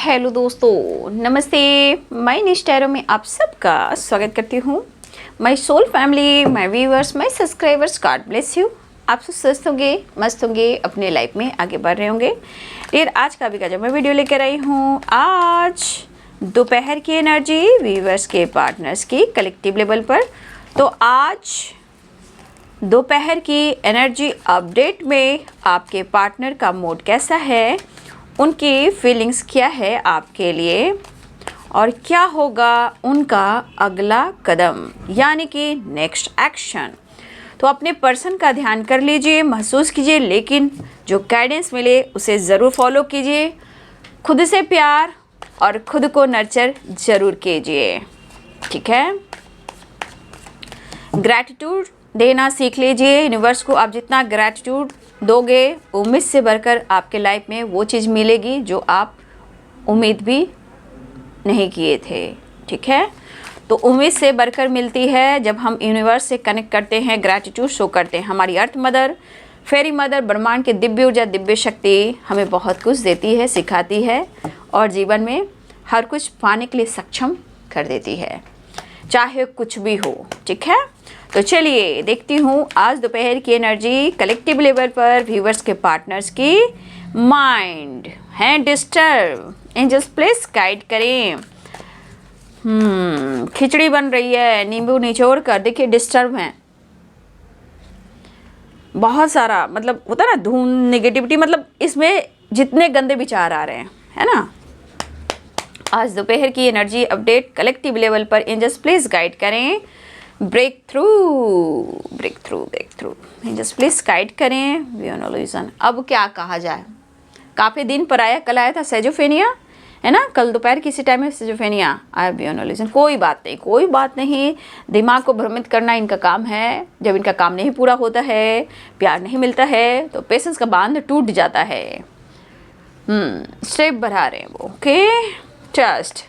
Hello दोस्तों, नमस्ते। मैं निष्ठैरो में आप सबका स्वागत करती हूँ। My soul family, my viewers, my subscribers, God bless you. आप सब स्वस्थ होंगे, मस्त होंगे, अपने लाइफ में आगे बढ़ रहे होंगे। फिर आज का भी जो मैं वीडियो लेकर आई हूँ, आज दोपहर की एनर्जी व्यूअर्स के पार्टनर्स की कलेक्टिव लेवल पर। तो आज दोपहर की एनर्जी अपडेट में आपके पार्टनर का मूड कैसा है, उनकी फीलिंग्स क्या है आपके लिए, और क्या होगा उनका अगला कदम यानी कि नेक्स्ट एक्शन। तो अपने पर्सन का ध्यान कर लीजिए, महसूस कीजिए, लेकिन जो गाइडेंस मिले उसे ज़रूर फॉलो कीजिए। खुद से प्यार और खुद को नर्चर ज़रूर कीजिए, ठीक है। ग्रैटिट्यूड देना सीख लीजिए। यूनिवर्स को आप जितना ग्रैटिट्यूड दोगे, उम्मीद से बढ़कर आपके लाइफ में वो चीज़ मिलेगी जो आप उम्मीद भी नहीं किए थे, ठीक है। तो उम्मीद से बढ़कर मिलती है जब हम यूनिवर्स से कनेक्ट करते हैं, ग्रैटिट्यूड शो करते हैं। हमारी अर्थ मदर, फेरी मदर, ब्रह्मांड की दिव्य ऊर्जा, दिव्य शक्ति हमें बहुत कुछ देती है, सिखाती है और जीवन में हर कुछ पाने के लिए सक्षम कर देती है, चाहे कुछ भी हो, ठीक है। तो चलिए देखती हूँ आज दोपहर की एनर्जी कलेक्टिव लेवल पर व्यूवर्स के पार्टनर्स की माइंड है डिस्टर्ब। एंजल्स प्लीज गाइड करें। खिचड़ी बन रही है, नींबू निचोड़ कर, देखिए डिस्टर्ब है बहुत सारा, मतलब होता है ना धूम, नेगेटिविटी, मतलब इसमें जितने गंदे विचार आ रहे हैं, है ना। आज दोपहर की एनर्जी अपडेट कलेक्टिव लेवल पर एंजल्स प्लीज गाइड करें। Breakthrough, breakthrough, breakthrough, angels please guide करें। वियोनोल्यूजन, अब क्या कहा जाए। काफ़ी दिन पर आया, कल आया था सेजोफेनिया, है ना, कल दोपहर किसी टाइम में सेजोफेनिया आया, वियोनोल्यूजन। कोई बात नहीं, कोई बात नहीं। दिमाग को भ्रमित करना इनका काम है। जब इनका काम नहीं पूरा होता है, प्यार नहीं मिलता है, तो पेशेंस का बांध टूट जाता है। स्टेप बढ़ा रहे हैं वो, ओके। ट्रस्ट,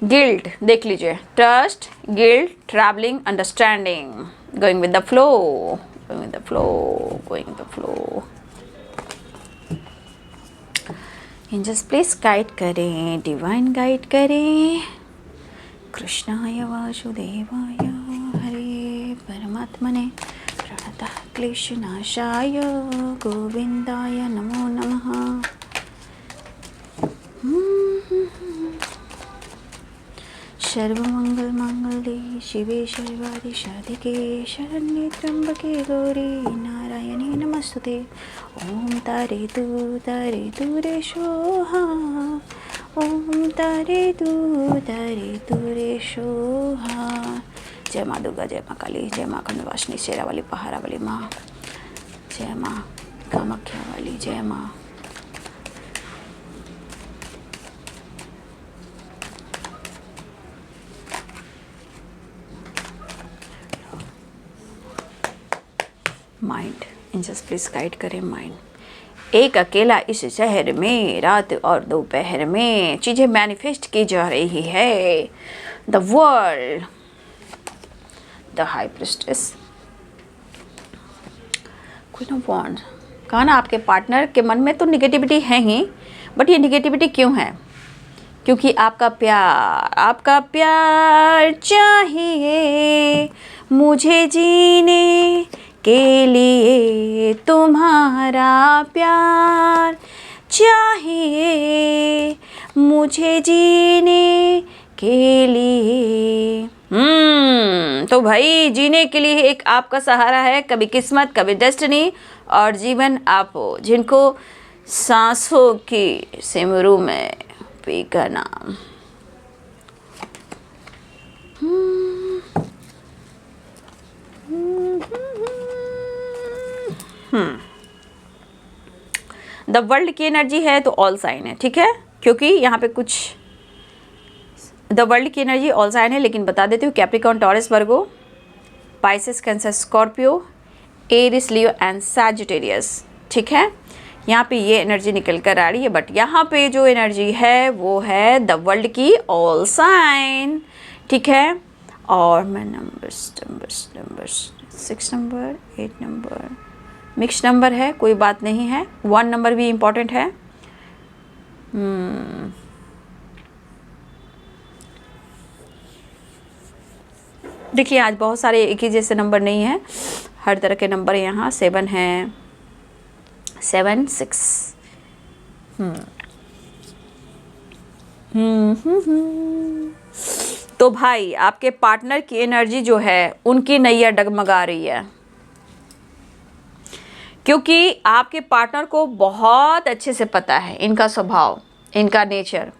गिल्ट, देख लीजिए, trust, guilt, travelling, understanding, going with the flow, going with the flow, going with the flow. Angels please guide करें, डिवाइन गाइड करें। कृष्णाय वासुदेवाय हरे परमात्मने प्रणतः क्लेशनाशाय गोविंदाय नमो नमः। सर्वमंगल मांगल्ये शिवे सर्वादि साधिके शरण्ये त्र्यंबके गौरी नारायणी नमस्तुते। ओम तारे तू रे सोहा, ओम तारे तू रे सोहा। जय माँ दुर्गा, जय माँ काली, जय माँ खंडवासिनी, शेरा वाली, पहाड़ा वाली माँ, जय माँ कामाख्या वाली, जय माँ। माइंड, एंजल्स प्लीज गाइड करें माइंड। एक अकेला इस शहर में रात और दोपहर में चीजें मैनिफेस्ट की जा रही है। The world, the high priestess, queen of wands. कहा ना, आपके पार्टनर के मन में तो निगेटिविटी है ही, बट ये निगेटिविटी क्यों है? क्योंकि आपका प्यार चाहिए मुझे जीने के लिए, तुम्हारा प्यार चाहिए मुझे जीने के लिए। तो भाई जीने के लिए एक आपका सहारा है, कभी किस्मत, कभी डेस्टिनी, और जीवन आप हो जिनको सांसों की सिमरू में पीका नाम। द वर्ल्ड की एनर्जी है तो ऑल साइन है, ठीक है, क्योंकि यहाँ पे कुछ द वर्ल्ड की एनर्जी ऑल साइन है। लेकिन बता देती हूँ, Capricorn, Taurus, Virgo, Pisces, Cancer, Scorpio, Aries, Leo and Sagittarius, ठीक है। यहाँ पे ये एनर्जी निकल कर आ रही है, बट यहाँ पे जो एनर्जी है वो है द वर्ल्ड की ऑल साइन, ठीक है। और मैं numbers 6 number, 8 number, mix number है, कोई बात नहीं है। 1 नंबर भी इम्पॉर्टेंट है। देखिए आज बहुत सारे एक ही जैसे नंबर नहीं है, हर तरह के नंबर यहाँ 7 हैं, 7 6। तो भाई आपके पार्टनर की एनर्जी जो है उनकी नैया डगमगा रही है, क्योंकि आपके पार्टनर को बहुत अच्छे से पता है इनका स्वभाव, इनका नेचर,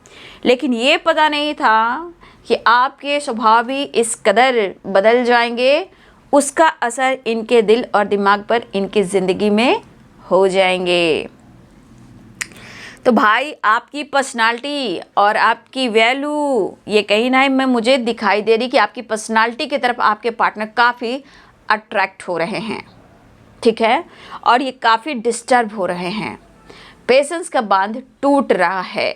लेकिन ये पता नहीं था कि आपके स्वभाव भी इस कदर बदल जाएंगे, उसका असर इनके दिल और दिमाग पर, इनकी ज़िंदगी में हो जाएंगे। तो भाई आपकी पर्सनालिटी और आपकी वैल्यू ये कहीं ना कहीं मुझे दिखाई दे रही कि आपकी पर्सनालिटी की तरफ आपके पार्टनर काफ़ी अट्रैक्ट हो रहे हैं, ठीक है, और ये काफ़ी डिस्टर्ब हो रहे हैं। पेशेंस का बांध टूट रहा है,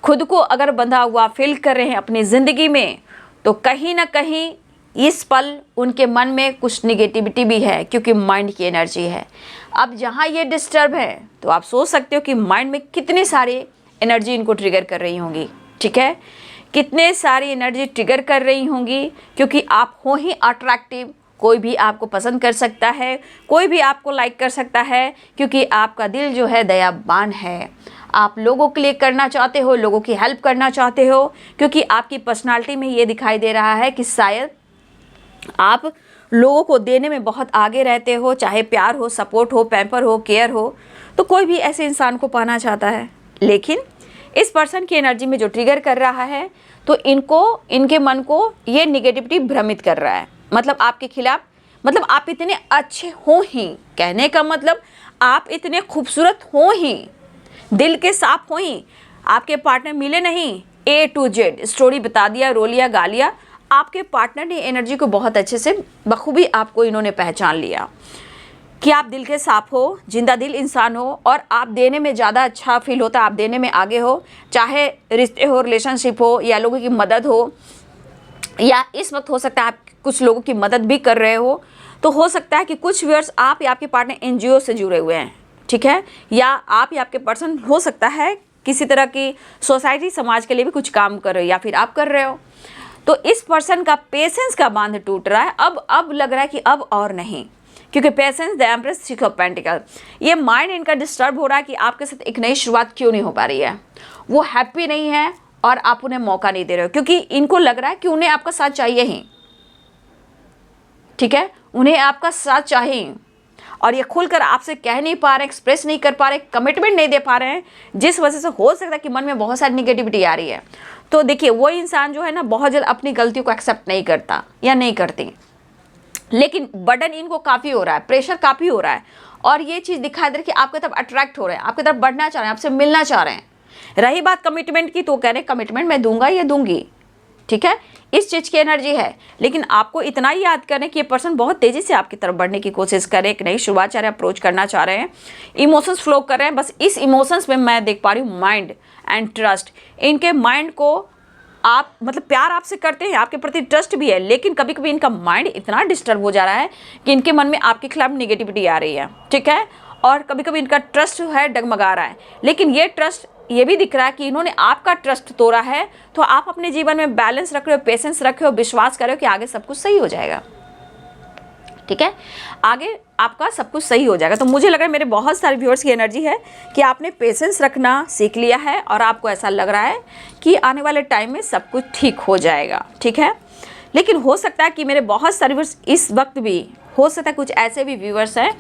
खुद को अगर बंधा हुआ फील कर रहे हैं अपनी ज़िंदगी में, तो कहीं ना कहीं इस पल उनके मन में कुछ निगेटिविटी भी है, क्योंकि माइंड की एनर्जी है। अब जहाँ ये डिस्टर्ब है तो आप सोच सकते हो कि माइंड में कितनी सारी एनर्जी इनको ट्रिगर कर रही होंगी, ठीक है, कितने सारी एनर्जी ट्रिगर कर रही होंगी, क्योंकि आप हो ही अट्रैक्टिव। कोई भी आपको पसंद कर सकता है, कोई भी आपको लाइक कर सकता है, क्योंकि आपका दिल जो है दयावान है। आप लोगों के लिए करना चाहते हो, लोगों की हेल्प करना चाहते हो, क्योंकि आपकी पर्सनालिटी में ये दिखाई दे रहा है कि शायद आप लोगों को देने में बहुत आगे रहते हो, चाहे प्यार हो, सपोर्ट हो, पैम्पर हो, केयर हो। तो कोई भी ऐसे इंसान को पाना चाहता है, लेकिन इस पर्सन की एनर्जी में जो ट्रिगर कर रहा है, तो इनके मन को ये निगेटिविटी भ्रमित कर रहा है, मतलब आपके खिलाफ, मतलब आप इतने अच्छे हो ही, कहने का मतलब आप इतने खूबसूरत हो ही, दिल के साफ हो ही, आपके पार्टनर मिले नहीं, A to Z स्टोरी बता दिया, रो लिया, गा लिया, आपके पार्टनर ने एनर्जी को बहुत अच्छे से बखूबी आपको इन्होंने पहचान लिया कि आप दिल के साफ हो, जिंदा दिल इंसान हो, और आप देने में ज़्यादा अच्छा फील होता है, आप देने में आगे हो, चाहे रिश्ते हो, रिलेशनशिप हो, या लोगों की मदद हो, या इस वक्त हो सकता है आप कुछ लोगों की मदद भी कर रहे हो। तो हो सकता है कि कुछ व्यूअर्स आप या आपके पार्टनर NGO से जुड़े हुए हैं, ठीक है, या आप या आपके पर्सन हो सकता है किसी तरह की सोसाइटी, समाज के लिए भी कुछ काम कर रहे हो, या फिर आप कर रहे हो। तो इस पर्सन का पेशेंस का बांध टूट रहा है। अब लग रहा है कि अब और नहीं, क्योंकि patience the empress 6 of pentacle, ये माइंड इनका डिस्टर्ब हो रहा है कि आपके साथ एक नई शुरुआत क्यों नहीं हो पा रही है। वो हैप्पी नहीं है और आप उन्हें मौका नहीं दे रहे हो, क्योंकि इनको लग रहा है कि उन्हें आपका साथ चाहिए ही, ठीक है, उन्हें आपका साथ चाहिए, और ये खुलकर आपसे कह नहीं पा रहे, एक्सप्रेस नहीं कर पा रहे, कमिटमेंट नहीं दे पा रहे हैं, जिस वजह से हो सकता है कि मन में बहुत सारी निगेटिविटी आ रही है। तो देखिए वो इंसान जो है ना, बहुत जल्द अपनी गलतियों को एक्सेप्ट नहीं करता या नहीं करती, लेकिन बर्डन इनको काफ़ी हो रहा है, प्रेशर काफ़ी हो रहा है, और ये चीज़ दिखाई दे रही है कि आपकी तरफ अट्रैक्ट हो रहे हैं, आपकी तरफ बढ़ना चाह रहे हैं, आपसे मिलना चाह रहे हैं। रही बात कमिटमेंट की, तो कह रहे कमिटमेंट मैं दूंगा या दूंगी, ठीक है, इस चीज़ की एनर्जी है। लेकिन आपको इतना ही याद करें कि ये पर्सन बहुत तेज़ी से आपकी तरफ बढ़ने की कोशिश करे, एक नई शुरुआत चाह रहे हैं, अप्रोच करना चाह रहे हैं, इमोशंस फ्लो कर रहे हैं। बस इस इमोशंस में मैं देख पा रही हूँ माइंड एंड ट्रस्ट। इनके माइंड को आप मतलब प्यार आपसे करते हैं, आपके प्रति ट्रस्ट भी है, लेकिन कभी कभी इनका माइंड इतना डिस्टर्ब हो जा रहा है कि इनके मन में आपके खिलाफ निगेटिविटी आ रही है, ठीक है, और कभी कभी इनका ट्रस्ट है डगमगा रहा है। लेकिन ये ट्रस्ट ये भी दिख रहा है कि इन्होंने आपका ट्रस्ट तोड़ा है, तो आप अपने जीवन में बैलेंस रख रहे हो, पेशेंस रखे हो, विश्वास कर रहे हो कि आगे सब कुछ सही हो जाएगा, ठीक है, आगे आपका सब कुछ सही हो जाएगा। तो मुझे लग रहा है मेरे बहुत सारे व्यूअर्स की एनर्जी है कि आपने पेशेंस रखना सीख लिया है, और आपको ऐसा लग रहा है कि आने वाले टाइम में सब कुछ ठीक हो जाएगा, ठीक है। लेकिन हो सकता है कि मेरे बहुत सारे व्यूअर्स इस वक्त भी, हो सकता है कुछ ऐसे भी व्यूअर्स हैं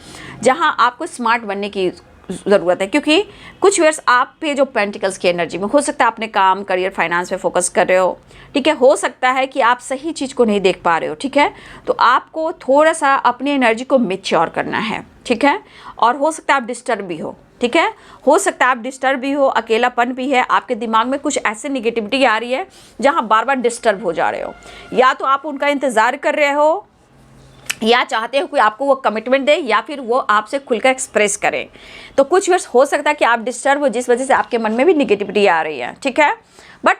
जहां आपको स्मार्ट बनने की ज़रूरत है, क्योंकि कुछ व्यूअर्स आप पे जो पेंटिकल्स की एनर्जी में, हो सकता है अपने काम, करियर, फाइनेंस पे फोकस कर रहे हो, ठीक है, हो सकता है कि आप सही चीज़ को नहीं देख पा रहे हो, ठीक है, तो आपको थोड़ा सा अपनी एनर्जी को मैच्योर करना है, ठीक है, और हो सकता है आप डिस्टर्ब भी हो, ठीक है, हो सकता है आप डिस्टर्ब भी हो, अकेलापन भी है, आपके दिमाग में कुछ ऐसे निगेटिविटी आ रही है जहाँ बार बार डिस्टर्ब हो जा रहे हो, या तो आप उनका इंतज़ार कर रहे हो, या चाहते हो कि आपको वो कमिटमेंट दे, या फिर वो आपसे खुलकर एक्सप्रेस करें। तो कुछ वर्ष हो सकता है कि आप डिस्टर्ब हो, जिस वजह से आपके मन में भी निगेटिविटी आ रही है, ठीक है, बट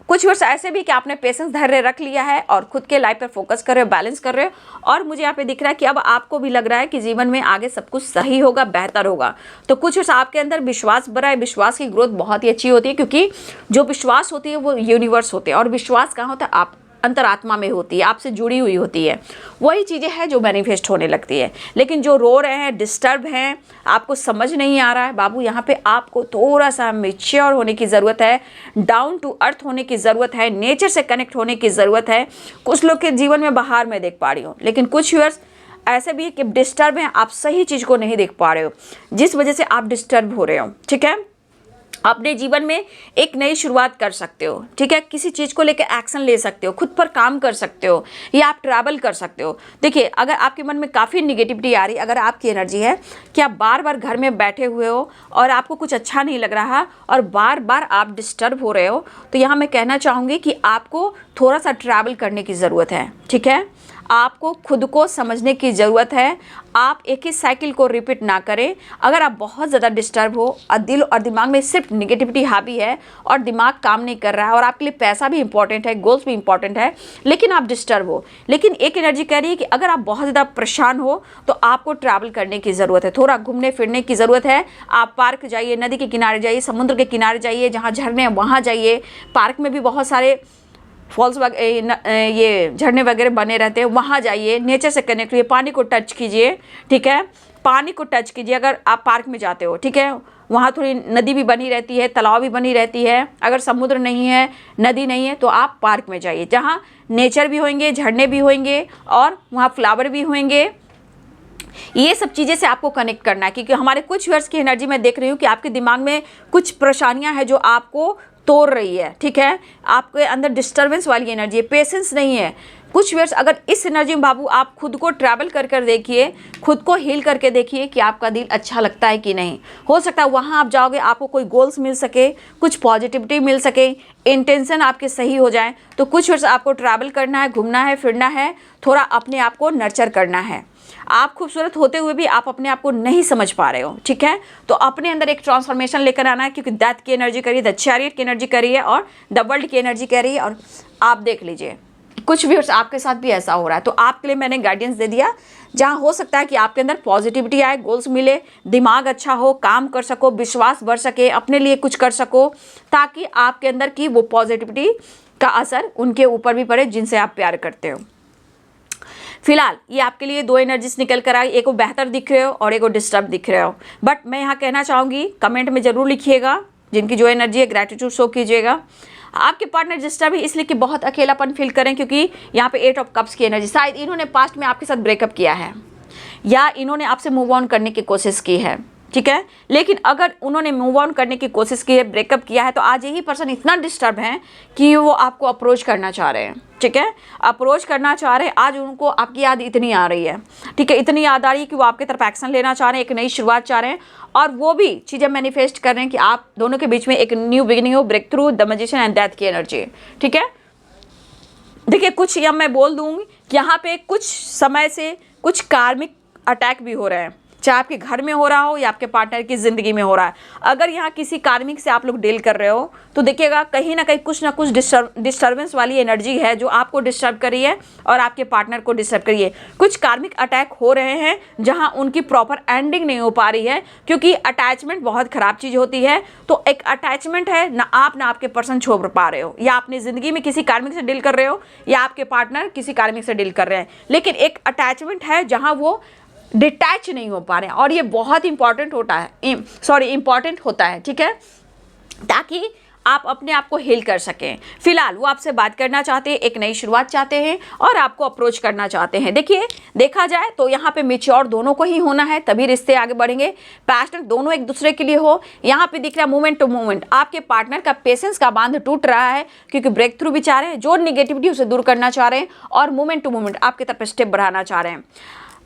कुछ वर्ष ऐसे भी कि आपने पेशेंस धैर्य रख लिया है और खुद के लाइफ पर फोकस कर रहे हो, बैलेंस कर रहे हो, और मुझे यहाँ पे दिख रहा है कि अब आपको भी लग रहा है कि जीवन में आगे सब कुछ सही होगा, बेहतर होगा। तो कुछ वर्ष आपके अंदर विश्वास बढ़ा है, विश्वास की ग्रोथ बहुत ही अच्छी होती है, क्योंकि जो विश्वास होती है वो यूनिवर्स होते हैं, और विश्वास कहाँ होता है, आप अंतरात्मा में होती है, आपसे जुड़ी हुई होती है, वही चीज़ें हैं जो मैनिफेस्ट होने लगती है। लेकिन जो रो रहे हैं, डिस्टर्ब हैं, आपको समझ नहीं आ रहा है, बाबू यहाँ पे आपको थोड़ा सा मैच्योर होने की ज़रूरत है, डाउन टू अर्थ होने की ज़रूरत है, नेचर से कनेक्ट होने की ज़रूरत है। कुछ लोग के जीवन में बाहर मैं देख पा रही हूँ, लेकिन कुछ व्यूअर्स ऐसे भी है कि डिस्टर्ब हैं, आप सही चीज़ को नहीं देख पा रहे हो, जिस वजह से आप डिस्टर्ब हो रहे हो। ठीक है, अपने जीवन में एक नई शुरुआत कर सकते हो। ठीक है, किसी चीज़ को लेकर एक्शन ले सकते हो, खुद पर काम कर सकते हो, या आप ट्रैवल कर सकते हो। देखिए, अगर आपके मन में काफ़ी निगेटिविटी आ रही, अगर आपकी एनर्जी है कि आप बार बार घर में बैठे हुए हो और आपको कुछ अच्छा नहीं लग रहा और बार बार आप डिस्टर्ब हो रहे हो, तो यहाँ मैं कहना चाहूँगी कि आपको थोड़ा सा ट्रैवल करने की ज़रूरत है। ठीक है, आपको खुद को समझने की ज़रूरत है। आप एक ही साइकिल को रिपीट ना करें। अगर आप बहुत ज़्यादा डिस्टर्ब हो और दिल और दिमाग में सिर्फ निगेटिविटी हावी है और दिमाग काम नहीं कर रहा है और आपके लिए पैसा भी इंपॉर्टेंट है, गोल्स भी इंपॉर्टेंट है, लेकिन आप डिस्टर्ब हो, लेकिन एक एनर्जी कह रही है कि अगर आप बहुत ज़्यादा परेशान हो तो आपको ट्रैवल करने की ज़रूरत है, थोड़ा घूमने फिरने की ज़रूरत है। आप पार्क जाइए, नदी के किनारे जाइए, समुद्र के किनारे जाइए, जहाँ झरने हैं वहाँ जाइए। पार्क में भी बहुत सारे फॉल्स ये झरने वगैरह बने रहते हैं, वहाँ जाइए, नेचर से कनेक्ट हुए, पानी को टच कीजिए। ठीक है, पानी को टच कीजिए अगर आप पार्क में जाते हो। ठीक है, वहाँ थोड़ी नदी भी बनी रहती है, तालाब भी बनी रहती है। अगर समुद्र नहीं है, नदी नहीं है, तो आप पार्क में जाइए, जहाँ नेचर भी होंगे, झरने भी होंगे और वहाँ फ्लावर भी होंगे। ये सब चीज़ें से आपको कनेक्ट करना है, क्योंकि हमारे कुछ व्यूअर्स की एनर्जी मैं देख रही हूँ कि आपके दिमाग में कुछ परेशानियाँ हैं जो आपको तोड़ रही है। ठीक है, आपके अंदर डिस्टर्बेंस वाली एनर्जी है, पेशेंस नहीं है। कुछ व्यूअर्स अगर इस एनर्जी में बाबू आप खुद को ट्रैवल कर कर देखिए, खुद को हील करके देखिए कि आपका दिल अच्छा लगता है कि नहीं। हो सकता है वहाँ आप जाओगे, आपको कोई गोल्स मिल सके, कुछ पॉजिटिविटी मिल सके, इंटेंशन आपके सही हो जाए। तो कुछ व्यूअर्स आपको ट्रैवल करना है, घूमना है, फिरना है, थोड़ा अपने आप को नर्चर करना है। आप खूबसूरत होते हुए भी आप अपने आप को नहीं समझ पा रहे हो। ठीक है, तो अपने अंदर एक ट्रांसफॉर्मेशन लेकर आना है, क्योंकि डेथ की एनर्जी करी है, द चैरियट की एनर्जी करी है और द वर्ल्ड की एनर्जी कह रही है। और आप देख लीजिए कुछ भी आपके साथ भी ऐसा हो रहा है, तो आपके लिए मैंने गाइडेंस दे दिया, जहाँ हो सकता है कि आपके अंदर पॉजिटिविटी आए, गोल्स मिले, दिमाग अच्छा हो, काम कर सको, विश्वास बढ़ सके, अपने लिए कुछ कर सको, ताकि आपके अंदर की वो पॉजिटिविटी का असर उनके ऊपर भी पड़े जिनसे आप प्यार करते हो। फिलहाल ये आपके लिए दो एनर्जीज निकल कर आई, एक को बेहतर दिख रहे हो और एक को डिस्टर्ब दिख रहे हो। बट मैं यहाँ कहना चाहूँगी, कमेंट में ज़रूर लिखिएगा, जिनकी जो एनर्जी है ग्रैटिट्यूड शो कीजिएगा। आपके पार्टनर डिस्टर्ब है इसलिए कि बहुत अकेलापन फील करें, क्योंकि यहाँ पे 8 ऑफ कप्स की एनर्जी, शायद इन्होंने पास्ट में आपके साथ ब्रेकअप किया है या इन्होंने आपसे मूव ऑन करने की कोशिश की है। ठीक है, लेकिन अगर उन्होंने मूव ऑन करने की कोशिश की है, ब्रेकअप किया है, तो आज यही पर्सन इतना डिस्टर्ब है कि वो आपको अप्रोच करना चाह रहे हैं। ठीक है, अप्रोच करना चाह रहे हैं, आज उनको आपकी याद इतनी आ रही है। ठीक है, इतनी याद आ रही है कि वो आपकी तरफ एक्शन लेना चाह रहे हैं, एक नई शुरुआत चाह रहे हैं, और वो भी चीज़ें मैनिफेस्ट कर रहे हैं कि आप दोनों के बीच में एक न्यू बिगिनिंग हो, breakthrough, the magician and death की एनर्जी। ठीक है, देखिए कुछ या मैं बोल दूँगी कि यहाँ पे कुछ समय से कुछ कार्मिक अटैक भी हो रहे हैं, चाहे आपके घर में हो रहा हो या आपके पार्टनर की ज़िंदगी में हो रहा है। अगर यहाँ किसी कार्मिक से आप लोग डील कर रहे हो, तो देखिएगा कहीं ना कहीं कुछ ना कुछ डिस्टर्बेंस वाली एनर्जी है जो आपको डिस्टर्ब करी है और आपके पार्टनर को डिस्टर्ब करी है। कुछ कार्मिक अटैक हो रहे हैं जहाँ उनकी प्रॉपर एंडिंग नहीं हो पा रही है, क्योंकि अटैचमेंट बहुत ख़राब चीज़ होती है। तो एक अटैचमेंट है, ना आप ना आपके पर्सन छोड़ पा रहे हो, या अपनी ज़िंदगी में किसी कार्मिक से डील कर रहे हो या आपके पार्टनर किसी कार्मिक से डील कर रहे हैं, लेकिन एक अटैचमेंट है जहाँ वो डिटैच नहीं हो पा रहे हैं, और ये बहुत इंपॉर्टेंट होता है। ठीक है, ताकि आप अपने आप को हील कर सकें। फिलहाल वो आपसे बात करना चाहते हैं, एक नई शुरुआत चाहते हैं और आपको अप्रोच करना चाहते हैं। देखिए, देखा जाए तो यहाँ पे मैच्योर दोनों को ही होना है, तभी रिश्ते आगे बढ़ेंगे। पैशनेट दोनों एक दूसरे के लिए हो। यहाँ पे दिख रहा है मोमेंट टू मोमेंट आपके पार्टनर का पेशेंस का बांध टूट रहा है, क्योंकि ब्रेक थ्रू भी चाह रहे हैं, जो निगेटिविटी उसे दूर करना चाह रहे हैं, और मोमेंट टू मोमेंट आपकी तरफ स्टेप बढ़ाना चाह रहे हैं।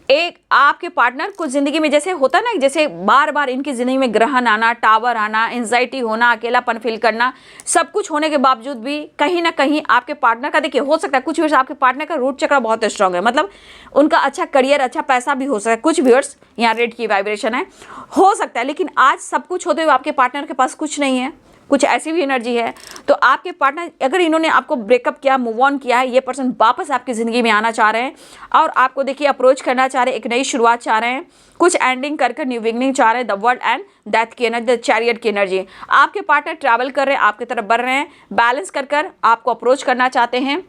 एक आपके पार्टनर को ज़िंदगी में जैसे होता है ना, जैसे बार बार इनकी ज़िंदगी में ग्रहण आना, टावर आना, एंजाइटी होना, अकेलापन फील करना, सब कुछ होने के बावजूद भी कहीं ना कहीं आपके पार्टनर का, देखिए हो सकता है कुछ व्यूअर्स आपके पार्टनर का रूट चक्र बहुत स्ट्रांग है, मतलब उनका अच्छा करियर, अच्छा पैसा भी हो सकता है। कुछ व्यूअर्स यहाँ रेड की वाइब्रेशन है, हो सकता है, लेकिन आज सब कुछ होते हुए आपके पार्टनर के पास कुछ नहीं है, कुछ ऐसी भी एनर्जी है। तो आपके पार्टनर, अगर इन्होंने आपको ब्रेकअप किया, मूव ऑन किया है, ये पर्सन वापस आपकी ज़िंदगी में आना चाह रहे हैं और आपको देखिए अप्रोच करना चाह रहे हैं, एक नई शुरुआत चाह रहे हैं, कुछ एंडिंग कर न्यू बिगनिंग चाह रहे हैं। द वर्ल्ड एंड डेथ की एनर्जी, द चैरियट की एनर्जी। आपके पार्टनर ट्रैवल कर रहे हैं, आपकी तरफ बढ़ रहे हैं, बैलेंस कर आपको अप्रोच करना चाहते हैं,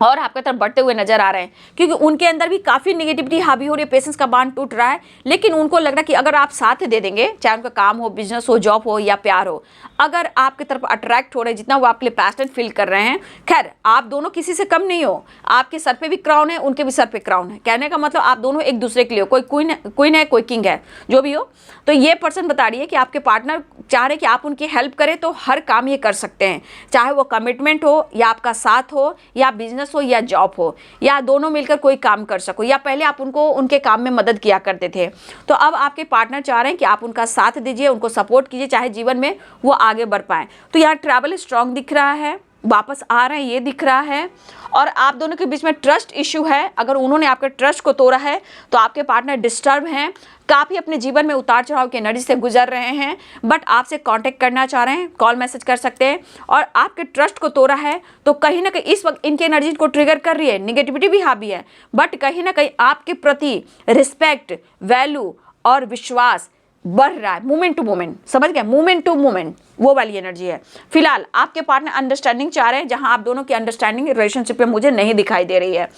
और आपकी तरफ बढ़ते हुए नजर आ रहे हैं, क्योंकि उनके अंदर भी काफ़ी निगेटिविटी हावी हो रही है, पेशेंस का बांध टूट रहा है। लेकिन उनको लग रहा है कि अगर आप साथ दे देंगे, चाहे उनका काम हो, बिजनेस हो, जॉब हो या प्यार हो, अगर आपकी तरफ अट्रैक्ट हो रहे हैं, जितना वो आपके लिए पैशनेट फील कर रहे हैं, खैर आप दोनों किसी से कम नहीं हो, आपके सर पे भी क्राउन है, उनके भी सर पे क्राउन है। कहने का मतलब आप दोनों एक दूसरे के लिए हो, कोई क्वीन है, कोई किंग है, जो भी हो। तो ये पर्सन बता रही है कि आपके पार्टनर चाह रहे कि आप उनकी हेल्प करें, तो हर काम ये कर सकते हैं, चाहे वो कमिटमेंट हो या आपका साथ हो या बिजनेस हो या जॉब हो या दोनों मिलकर कोई काम कर सको, या पहले आप उनको उनके काम में मदद किया करते थे, तो अब आपके पार्टनर चाह रहे हैं कि आप उनका साथ दीजिए, उनको सपोर्ट कीजिए, चाहे जीवन में वो आगे बढ़ पाएं। तो यहाँ ट्रैवल स्ट्रांग दिख रहा है, वापस आ रहे हैं ये दिख रहा है। और आप दोनों के बीच में ट्रस्ट इश्यू है, अगर उन्होंने आपके ट्रस्ट को तोड़ा है तो आपके पार्टनर डिस्टर्ब हैं, काफ़ी अपने जीवन में उतार चढ़ाव की एनर्जी से गुजर रहे हैं, बट आपसे कांटेक्ट करना चाह रहे हैं, कॉल मैसेज कर सकते हैं। और आपके ट्रस्ट को तोड़ा है तो कहीं ना कहीं इस वक्त इनकी एनर्जी को ट्रिगर कर रही है, निगेटिविटी भी हावी है, बट कहीं ना कहीं आपके प्रति रिस्पेक्ट, वैल्यू और विश्वास बढ़ रहा है, मोमेंट टू मोमेंट, समझ गए, मोमेंट टू मोमेंट, वो वाली एनर्जी है। फिलहाल आपके पार्टनर अंडरस्टैंडिंग चाह रहे हैं, जहां आप दोनों की अंडरस्टैंडिंग रिलेशनशिप में मुझे नहीं दिखाई दे रही है।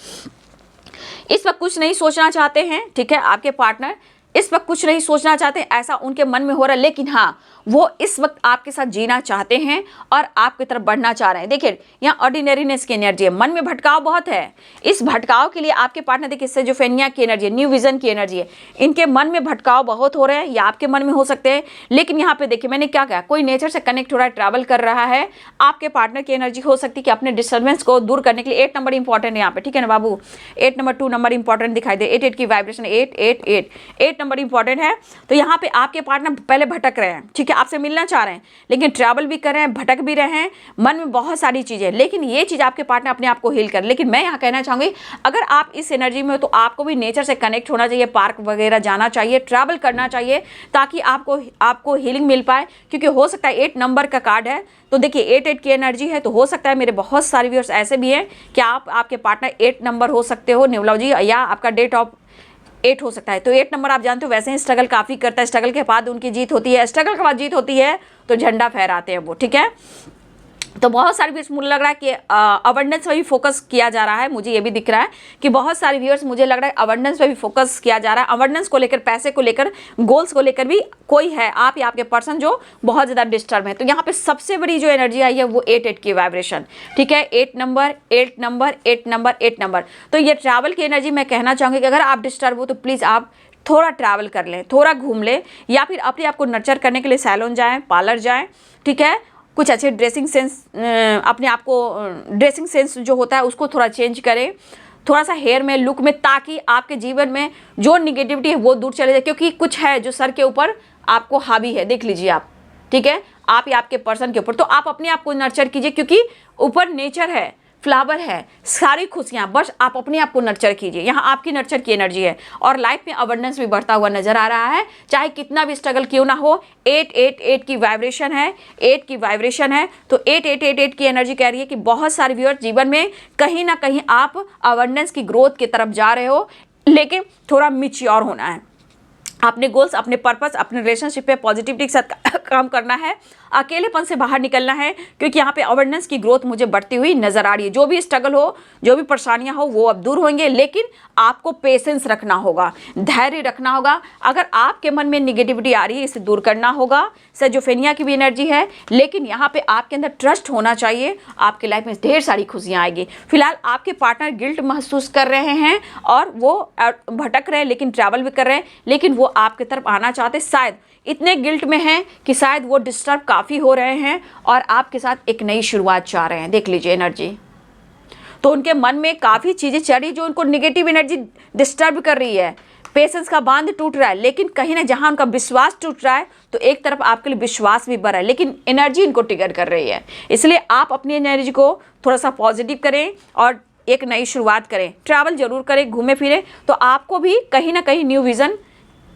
इस वक्त कुछ नहीं सोचना चाहते हैं, ठीक है, आपके पार्टनर इस वक्त कुछ नहीं सोचना चाहते, ऐसा उनके मन में हो रहा है, लेकिन हाँ वो इस वक्त आपके साथ जीना चाहते हैं और आपकी तरफ बढ़ना चाह रहे हैं। देखिए यहाँ ऑर्डिनरीनेस की एनर्जी है, मन में भटकाव बहुत है, इस भटकाव के लिए आपके पार्टनर देखिए सिजोफ्रेनिया की एनर्जी है, न्यू विजन की एनर्जी है, इनके मन में भटकाव बहुत हो रहे हैं, या आपके मन में हो सकते हैं। लेकिन यहाँ पे देखिए मैंने क्या कहा, कोई नेचर से कनेक्ट हो रहा है, ट्रैवल कर रहा है, आपके पार्टनर की एनर्जी हो सकती है कि अपने डिस्टर्बेंस को दूर करने के लिए 8 नंबर इंपॉर्टेंट है यहाँ पे, ठीक है ना बाबू, 8 नंबर 2 नंबर इंपॉर्टेंट दिखाई दे, 8 की वाइब्रेशन 8 नंबर इंपॉर्टेंट है। तो यहाँ पे आपके पार्टनर पहले भटक रहे हैं, ठीक है, आपसे मिलना चाह रहे हैं, लेकिन ट्रैवल भी कर रहे हैं, भटक भी रहे हैं, मन में बहुत सारी चीजें, लेकिन ये चीज आपके पार्टनर अपने आप को हील कर। लेकिन मैं यहाँ कहना चाहूंगी, अगर आप इस एनर्जी में हो तो आपको भी नेचर से कनेक्ट होना चाहिए, पार्क वगैरह जाना चाहिए, ट्रैवल करना चाहिए, ताकि आपको हीलिंग मिल पाए। क्योंकि हो सकता है 8 नंबर का कार्ड है, तो देखिए 8 की एनर्जी है, तो हो सकता है मेरे बहुत सारे व्यूअर्स ऐसे भी हैं कि आपके पार्टनर 8 नंबर हो सकते हो न्यूमरोलॉजी, या आपका डेट ऑफ 8 हो सकता है। तो 8 नंबर आप जानते हो वैसे ही स्ट्रगल काफ़ी करता है, स्ट्रगल के बाद उनकी जीत होती है, स्ट्रगल के बाद जीत होती है तो झंडा फहराते हैं वो, ठीक है। तो बहुत सारे व्यूअर्स मुझे लग रहा है कि अबंडेंस पे भी फोकस किया जा रहा है, मुझे ये भी दिख रहा है कि बहुत सारे व्यूअर्स मुझे लग रहा है अबंडेंस पे भी फोकस किया जा रहा है, अबंडेंस को लेकर, पैसे को लेकर, गोल्स को लेकर भी कोई है आप या आपके पर्सन जो बहुत ज़्यादा डिस्टर्ब है। तो यहाँ पे सबसे बड़ी जो एनर्जी आई है वो 8 की वाइब्रेशन, ठीक है, 8 नंबर 8 नंबर 8 नंबर 8 नंबर। तो ये ट्रैवल की एनर्जी मैं कहना चाहूँगी कि अगर आप डिस्टर्ब हो तो प्लीज़ आप थोड़ा ट्रैवल कर लें, थोड़ा घूम लें, या फिर अपने आप को नर्चर करने के लिए सैलून जाएँ, पार्लर जाएँ, ठीक है, कुछ अच्छे ड्रेसिंग सेंस, अपने आप को ड्रेसिंग सेंस जो होता है उसको थोड़ा चेंज करें, थोड़ा सा हेयर में, लुक में, ताकि आपके जीवन में जो निगेटिविटी है वो दूर चले जाए। क्योंकि कुछ है जो सर के ऊपर आपको हावी है, देख लीजिए आप, ठीक है, आप या आपके पर्सन के ऊपर। तो आप अपने आप को नर्चर कीजिए, क्योंकि ऊपर नेचर है, फ्लावर है, सारी खुशियाँ, बस आप अपने आप को नर्चर कीजिए। यहाँ आपकी नर्चर की एनर्जी है और लाइफ में अबंडेंस भी बढ़ता हुआ नजर आ रहा है, चाहे कितना भी स्ट्रगल क्यों ना हो। 8 की वाइब्रेशन है, 8 की वाइब्रेशन है, तो 8 की एनर्जी कह रही है कि बहुत सारे व्यूअर्स जीवन में कहीं ना कहीं आप अबंडेंस की ग्रोथ की तरफ जा रहे हो, लेकिन थोड़ा मिच्योर होना है, अपने गोल्स, अपने पर्पस, अपने रिलेशनशिप पे पॉजिटिविटी के साथ काम करना है, अकेलेपन से बाहर निकलना है, क्योंकि यहाँ पे अवेयरनेस की ग्रोथ मुझे बढ़ती हुई नजर आ रही है। जो भी स्ट्रगल हो, जो भी परेशानियां हो, वो अब दूर होंगे, लेकिन आपको पेशेंस रखना होगा, धैर्य रखना होगा। अगर आपके मन में निगेटिविटी आ रही है, इसे दूर करना होगा। सेजोफेनिया की भी एनर्जी है, लेकिन यहाँ पे आपके अंदर ट्रस्ट होना चाहिए, आपके लाइफ में ढेर सारी खुशियाँ आएगी। फिलहाल आपके पार्टनर गिल्ट महसूस कर रहे हैं और वो भटक रहे हैं, लेकिन ट्रैवल भी कर रहे हैं, लेकिन वो आपकी तरफ आना चाहते, शायद इतने गिल्ट में हैं कि शायद वो डिस्टर्ब काफ़ी हो रहे हैं और आपके साथ एक नई शुरुआत चाह रहे हैं। देख लीजिए एनर्जी, तो उनके मन में काफ़ी चीज़ें चल रही जो उनको निगेटिव एनर्जी डिस्टर्ब कर रही है। पेशेंस का बांध टूट रहा है, लेकिन कहीं ना जहां उनका विश्वास टूट रहा है, तो एक तरफ आपके लिए विश्वास भी बढ़ा है, लेकिन एनर्जी इनको ट्रिगर कर रही है। इसलिए आप अपनी एनर्जी को थोड़ा सा पॉजिटिव करें और एक नई शुरुआत करें, ट्रैवल जरूर करें, घूमे फिरें, तो आपको भी कहीं ना कहीं न्यू विज़न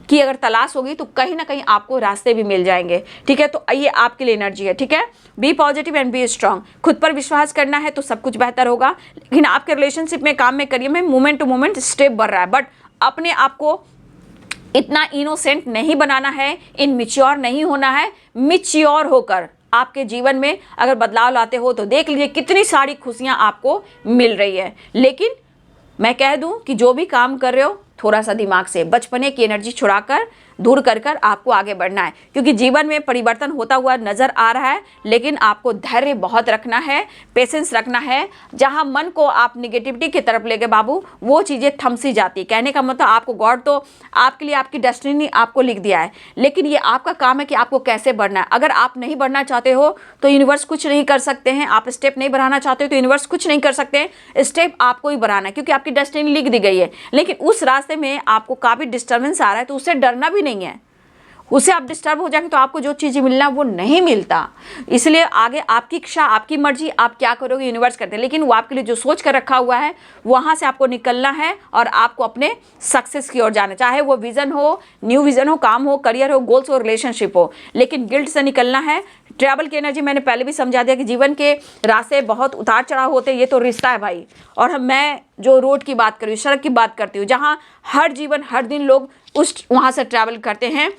की अगर तलाश होगी तो कहीं ना कहीं आपको रास्ते भी मिल जाएंगे। ठीक है, तो ये आपके लिए एनर्जी है। ठीक है, be positive and be strong. खुद पर विश्वास करना है तो सब कुछ बेहतर होगा, लेकिन आपके रिलेशनशिप में, काम में, करियर में मोमेंट टू मोमेंट स्टेप बढ़ रहा है, बट अपने आप को इतना इनोसेंट नहीं बनाना है, इनमिच्योर नहीं होना है, मिच्योर होकर आपके जीवन में अगर बदलाव लाते हो तो देख लीजिए कितनी सारी खुशियाँ आपको मिल रही है। लेकिन मैं कह दूं कि जो भी काम कर रहे हो थोड़ा सा दिमाग से बचपने की एनर्जी छुड़ाकर दूर कर आपको आगे बढ़ना है, क्योंकि जीवन में परिवर्तन होता हुआ नजर आ रहा है। लेकिन आपको धैर्य बहुत रखना है, पेशेंस रखना है। जहां मन को आप निगेटिविटी की तरफ ले गए बाबू, वो चीज़ें थम सी जाती। कहने का मतलब आपको गॉड तो आपके लिए आपकी डेस्टिनी आपको लिख दिया है, लेकिन ये आपका काम है कि आपको कैसे बढ़ना है। अगर आप नहीं बढ़ना चाहते हो तो यूनिवर्स कुछ नहीं कर सकते हैं। आप स्टेप नहीं बढ़ाना चाहते हो तो यूनिवर्स कुछ नहीं कर सकते हैं। स्टेप आपको ही बढ़ाना है, क्योंकि आपकी डेस्टिनी लिख दी गई है। लेकिन उस रास्ते में आपको काफ़ी डिस्टर्बेंस आ रहा है, तो उससे डरना भी नहीं है। उससे आप डिस्टर्ब हो जाएंगे तो आपको जो चीज़ें मिलना वो नहीं मिलता। इसलिए आगे आपकी इच्छा, आपकी मर्जी, आप क्या करोगे यूनिवर्स करते हैं। लेकिन वो आपके लिए जो सोच कर रखा हुआ है वहाँ से आपको निकलना है और आपको अपने सक्सेस की ओर जाना, चाहे वो विजन हो, न्यू विजन हो, काम हो, करियर हो, गोल्स हो, रिलेशनशिप हो। लेकिन गिल्ट से निकलना है। ट्रैवल की एनर्जी मैंने पहले भी समझा दिया कि जीवन के रास्ते बहुत उतार चढ़ाव होते हैं, ये तो रिश्ता है भाई। और मैं जो रोड की बात कर रही हूँ, सड़क की बात करती हूँ, जहाँ हर दिन लोग उस वहाँ से ट्रैवल करते हैं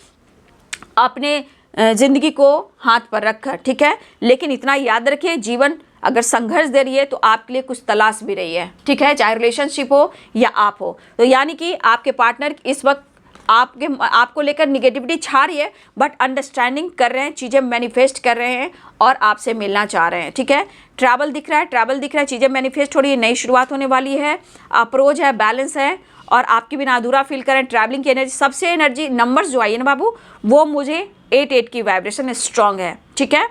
अपने ज़िंदगी को हाथ पर रखकर, ठीक है। लेकिन इतना याद रखिए, जीवन अगर संघर्ष दे रही है तो आपके लिए कुछ तलाश भी रही है, ठीक है, चाहे रिलेशनशिप हो या आप हो। तो यानी कि आपके पार्टनर इस वक्त आपको लेकर निगेटिविटी छा रही है, बट अंडरस्टैंडिंग कर रहे हैं, चीज़ें मैनिफेस्ट कर रहे हैं और आपसे मिलना चाह रहे हैं, ठीक है। ट्रैवल दिख रहा है, चीज़ें मैनिफेस्ट हो रही है, नई शुरुआत होने वाली है, अप्रोच है, बैलेंस है और आपके बिना अधूरा फील करें। ट्रैवलिंग की एनर्जी, सबसे एनर्जी नंबर्स जो आई है ना बाबू, वो मुझे 8 की वाइब्रेशन स्ट्रांग है, ठीक है।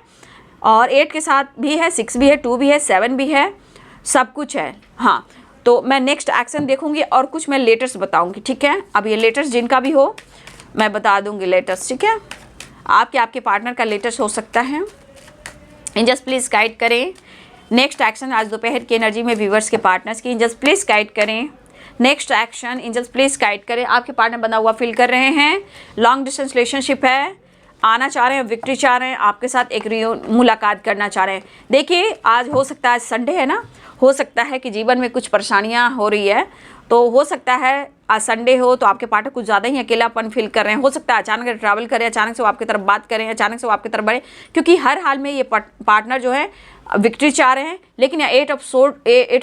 और 8 के साथ भी है, 6 भी है, 2 भी है, 7 भी है, सब कुछ है। हाँ, तो मैं नेक्स्ट एक्शन देखूंगी और कुछ मैं लेटर्स बताऊंगी, ठीक है। अब ये लेटर्स जिनका भी हो मैं बता दूंगी लेटर्स, ठीक है। आपके पार्टनर का लेटर्स हो सकता है। एंजल्स प्लीज़ गाइड करें नेक्स्ट एक्शन आज दोपहर की एनर्जी में व्यूअर्स के पार्टनर्स की। एंजल्स प्लीज़ गाइड करें next action. Angels please guide करें। आपके पार्टनर बना हुआ फील कर रहे हैं, लॉन्ग डिस्टेंस रिलेशनशिप है, आना चाह रहे हैं, विक्ट्री चाह रहे हैं, आपके साथ एक मुलाकात करना चाह रहे हैं। देखिए आज हो सकता है, संडे है ना, हो सकता है कि जीवन में कुछ परेशानियां हो रही है, तो हो सकता है आज संडे हो तो आपके पार्टनर कुछ ज़्यादा ही अकेलापन फील कर रहे हैं। हो सकता है अचानक ट्रैवल करें, अचानक से वो आपकी तरफ बात करें, अचानक से वो आपकी तरफ बढ़े, क्योंकि हर हाल में ये पार्टनर जो है विक्ट्री चाह रहे हैं। लेकिन यहाँ 8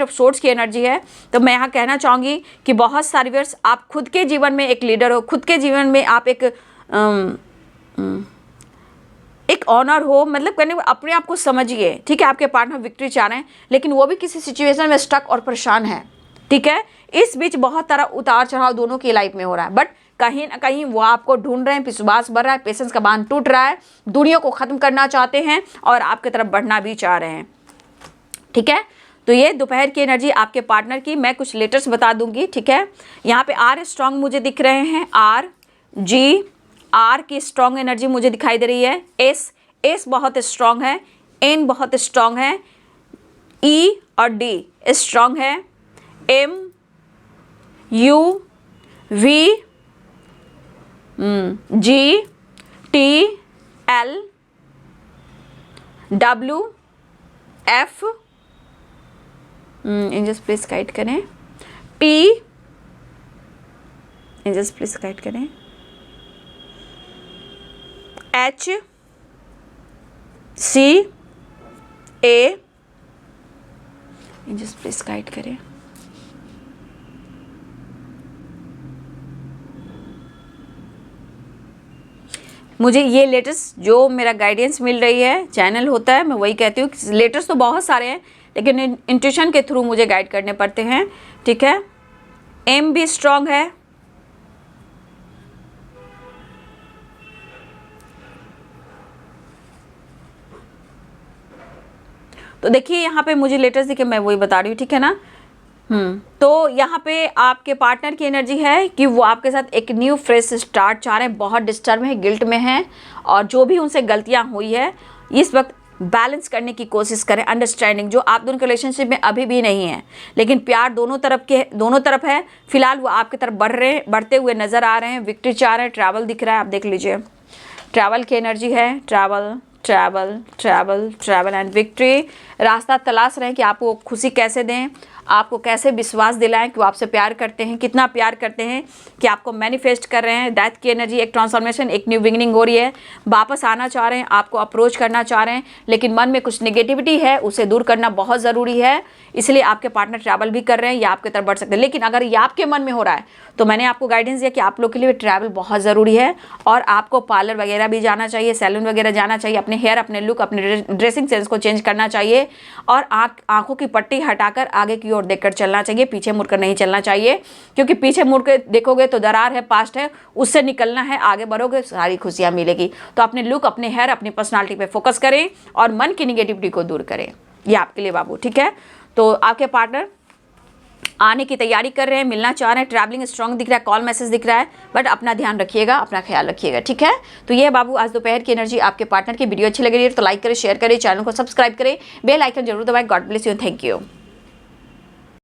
ऑफ सोर्ड्स की एनर्जी है। तो मैं यहाँ कहना चाहूँगी कि बहुत सारे व्यूअर्स, आप खुद के जीवन में एक लीडर हो, खुद के जीवन में आप एक ऑनर हो, मतलब कहने अपने आप को समझिए, ठीक है। आपके पार्टनर विक्ट्री चाह रहे हैं, लेकिन वो भी किसी सिचुएशन में स्टक और परेशान है, ठीक है। इस बीच बहुत सारा उतार चढ़ाव दोनों की लाइफ में हो रहा है, बट कहीं ना कहीं वो आपको ढूंढ रहे हैं, विश्वास बढ़ रहा है, पेशेंस का बांध टूट रहा है, दुनिया को ख़त्म करना चाहते हैं और आपकी तरफ बढ़ना भी चाह रहे हैं, ठीक है। तो ये दोपहर की एनर्जी आपके पार्टनर की। मैं कुछ लेटर्स बता दूंगी, ठीक है। यहाँ पे आर स्ट्रॉन्ग मुझे दिख रहे हैं, आर की स्ट्रॉन्ग एनर्जी मुझे दिखाई दे रही है। एस बहुत स्ट्रॉन्ग है, एन बहुत स्ट्रॉन्ग है, ई और डी स्ट्रॉन्ग है, M, U, V, G, T, L, W, F, angels please guide करें, पी, एंजल्स प्लीज गाइड करें, H, C, A, angels please guide करें, मुझे ये लेटर्स जो मेरा गाइडेंस मिल रही है, चैनल होता है, मैं वही कहती हूँ। लेटर्स तो बहुत सारे हैं, लेकिन इंट्यूशन के थ्रू मुझे गाइड करने पड़ते हैं, ठीक है। एम भी स्ट्रांग है, तो देखिए यहाँ पे मुझे लेटर्स दिखे, मैं वही बता रही हूँ, ठीक है ना। तो यहाँ पे आपके पार्टनर की एनर्जी है कि वो आपके साथ एक न्यू फ्रेश स्टार्ट चाह रहे हैं, बहुत डिस्टर्ब है, गिल्ट में है, और जो भी उनसे गलतियाँ हुई है इस वक्त बैलेंस करने की कोशिश करें। अंडरस्टैंडिंग जो आप दोनों के रिलेशनशिप में अभी भी नहीं है, लेकिन प्यार दोनों तरफ है। फिलहाल वो आपकी तरफ बढ़ते हुए नजर आ रहे हैं, विक्ट्री चाह रहे हैं, ट्रैवल दिख रहा है, आप देख लीजिए ट्रैवल की एनर्जी है, ट्रैवल एंड विक्ट्री। रास्ता तलाश रहे हैं कि आपको खुशी कैसे दें, आपको कैसे विश्वास दिलाएं कि वो आपसे प्यार करते हैं, कितना प्यार करते हैं कि आपको मैनिफेस्ट कर रहे हैं। डेथ की एनर्जी, एक ट्रांसफॉर्मेशन, एक न्यू बिगिनिंग हो रही है, वापस आना चाह रहे हैं, आपको अप्रोच करना चाह रहे हैं, लेकिन मन में कुछ नेगेटिविटी है, उसे दूर करना बहुत ज़रूरी है। इसलिए आपके पार्टनर ट्रैवल भी कर रहे हैं या आपकी तरफ बढ़ सकते हैं। लेकिन अगर ये आपके मन में हो रहा है तो मैंने आपको गाइडेंस दिया कि आप लोग के लिए ट्रैवल बहुत ज़रूरी है और आपको पार्लर वगैरह भी जाना चाहिए, सैलून वगैरह जाना चाहिए, अपने हेयर, अपने लुक, अपने ड्रेसिंग सेंस को चेंज करना चाहिए और आंखों की पट्टी हटाकर आगे की ओर देखकर चलना चाहिए, पीछे मुड़कर नहीं चलना चाहिए। क्योंकि पीछे मुड़ के देखोगे तो दरार है, पास्ट है, उससे निकलना है, आगे बढ़ोगे सारी खुशियाँ मिलेगी। तो अपने लुक, अपने हेयर, अपनी पर्सनालिटी पे फोकस करें और मन की निगेटिविटी को दूर करें। ये आपके लिए बाबू, ठीक है। तो आपके पार्टनर आने की तैयारी कर रहे हैं, मिलना चाह रहे हैं, ट्रैवलिंग स्ट्रांग दिख रहा है, कॉल मैसेज दिख रहा है, बट अपना ध्यान रखिएगा, अपना ख्याल रखिएगा, ठीक है। तो ये बाबू आज दोपहर की एनर्जी आपके पार्टनर की। वीडियो अच्छी लग रही है तो लाइक करें, शेयर करें, चैनल को सब्सक्राइब करें, बेल आइकन जरूर दबाएं। God bless you, thank you.